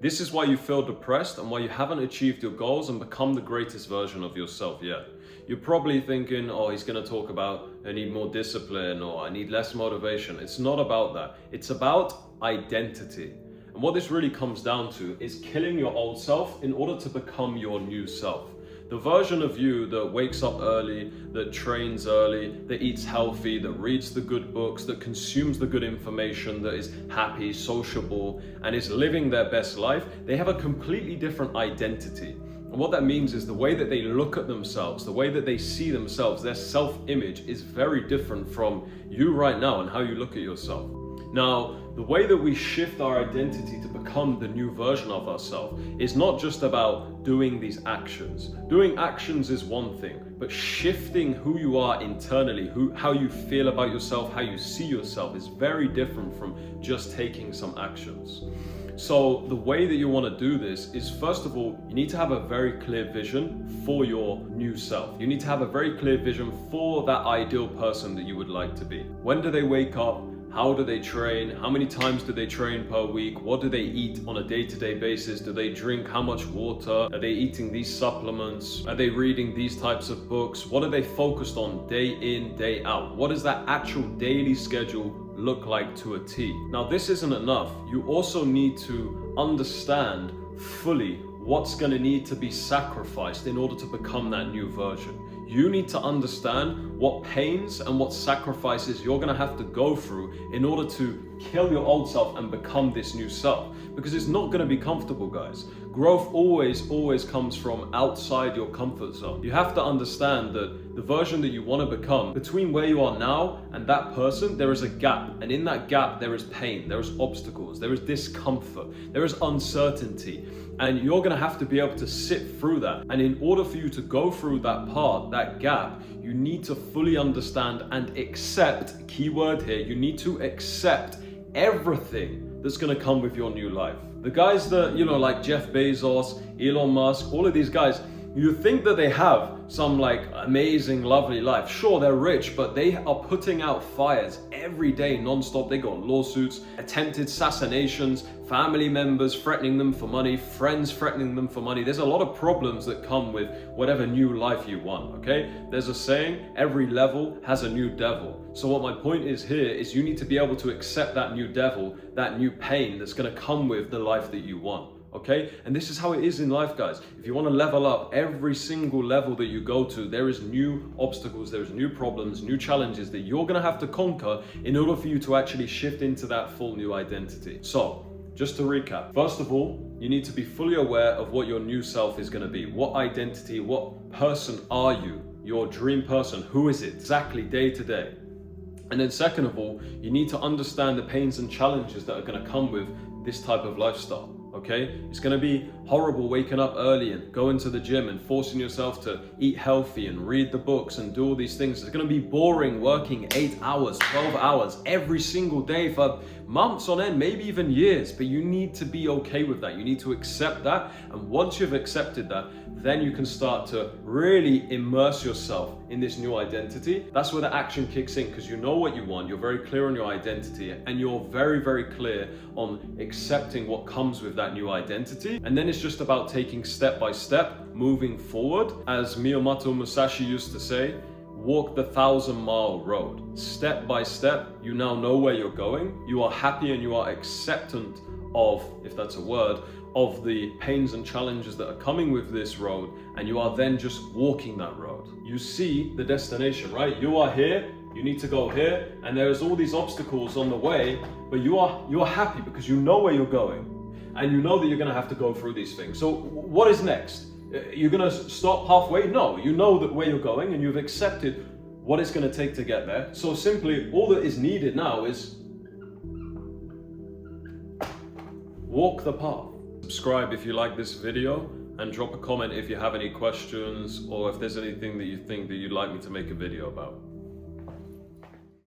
This is why you feel depressed and why you haven't achieved your goals and become the greatest version of yourself yet. You're probably thinking, oh, he's going to talk about I need more discipline or I need less motivation. It's not about that. It's about identity. And what this really comes down to is killing your old self in order to become your new self. The version of you that wakes up early, that trains early, that eats healthy, that reads the good books, that consumes the good information, that is happy, sociable, and is living their best life, they have a completely different identity. And what that means is the way that they look at themselves, the way that they see themselves, their self-image is very different from you right now and how you look at yourself. Now, the way that we shift our identity to become the new version of ourselves is not just about doing these actions. Doing actions is one thing, but shifting who you are internally, how you feel about yourself, how you see yourself is very different from just taking some actions. So the way that you want to do this is, first of all, you need to have a very clear vision for your new self. You need to have a very clear vision for that ideal person that you would like to be. When do they wake up? How do they train? How many times do they train per week? What do they eat on a day-to-day basis? Do they drink how much water? Are they eating these supplements? Are they reading these types of books? What are they focused on day in, day out? What does that actual daily schedule look like to a T? Now, this isn't enough. You also need to understand fully what's going to need to be sacrificed in order to become that new version. You need to understand what pains and what sacrifices you're going to have to go through in order to kill your old self and become this new self. Because it's not going to be comfortable, guys. Growth always comes from outside your comfort zone. You have to understand that the version that you want to become, between where you are now and that person, there is a gap. And in that gap, there is pain, there is obstacles, there is discomfort, there is uncertainty. And you're going to have to be able to sit through that. And in order for you to go through that part, that gap, you need to fully understand and accept, keyword here, you need to accept everything that's going to come with your new life. The guys that, like Jeff Bezos, Elon Musk, all of these guys, you think that they have some like amazing, lovely life. Sure, they're rich, but they are putting out fires every day non-stop. They got lawsuits, attempted assassinations, family members threatening them for money, friends threatening them for money. There's a lot of problems that come with whatever new life you want, okay? There's a saying, every level has a new devil. So what my point is here is you need to be able to accept that new devil, that new pain that's gonna come with the life that you want. Okay? And this is how it is in life, guys. If you want to level up, every single level that you go to, there is new obstacles, there's new problems, new challenges that you're going to have to conquer in order for you to actually shift into that full new identity. So, just to recap, first of all, you need to be fully aware of what your new self is going to be. What identity, what person are you? Your dream person, who is it exactly day to day? And then second of all, you need to understand the pains and challenges that are going to come with this type of lifestyle. Okay, it's going to be horrible waking up early and going to the gym and forcing yourself to eat healthy and read the books and do all these things. It's going to be boring working 8 hours, 12 hours every single day for months on end, maybe even years. But you need to be okay with that. You need to accept that. And once you've accepted that, then you can start to really immerse yourself in this new identity. That's where the action kicks in, because you know what you want, you're very clear on your identity, and you're very clear on accepting what comes with that new identity. And then it's just about taking step by step, moving forward. As Miyamoto Musashi used to say, walk the 1,000-mile road. Step by step, you now know where you're going. You are happy and you are acceptant of, if that's a word, of the pains and challenges that are coming with this road, and you are then just walking that road. You see the destination, right? You are here, you need to go here, and there's all these obstacles on the way, but you are happy because you know where you're going, and you know that you're gonna have to go through these things. So what is next? You're gonna stop halfway? No, you know that where you're going, and you've accepted what it's gonna take to get there. So simply, all that is needed now is walk the path. Subscribe if you like this video, and drop a comment if you have any questions or if there's anything that you think that you'd like me to make a video about.